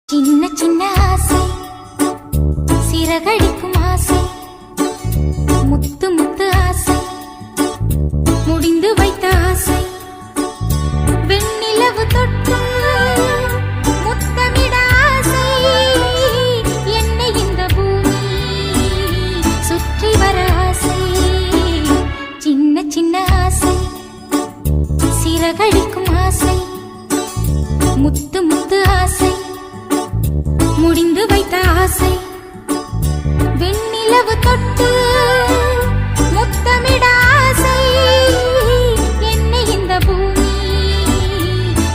சின்ன சின்ன ஆசை, சிறகடிக்கும் ஆசை, முத்து முத்து ஆசை, முடிந்து வைத்த ஆசை, வெண்ணிலவு தொட்டு முத்தமிட ஆசை, என்னை இந்த பூமி சுற்றி வர ஆசை. சின்ன சின்ன ஆசை, சிறகடிக்கும் ஆசை, முத்து முத்து ஆசை, முடிந்து வைத்த ஆசை, வெண்ணிலவு தொட்டு முத்தமிட ஆசை, என்னை இந்த பூமி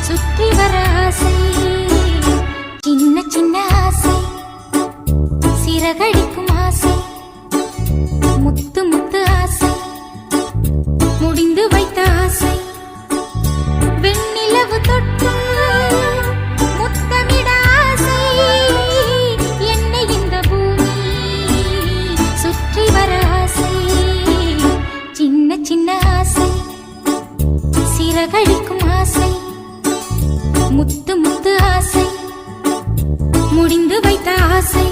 சுற்றி வர ஆசை. சின்ன சின்ன ஆசை, சிறகடிக்கும் ஆசை, முத்து முத்து ஆசை, முடிந்து வைத்த ஆசை, வெண்ணிலவு தொட்டு முத்தமிட ஆசை, என்னை இந்த பூமி சுற்றி வர ஆசை. சின்ன சின்ன ஆசை, சிறகடிக்கும் ஆசை, முத்து முத்து ஆசை, முடிந்து வைத்த ஆசை,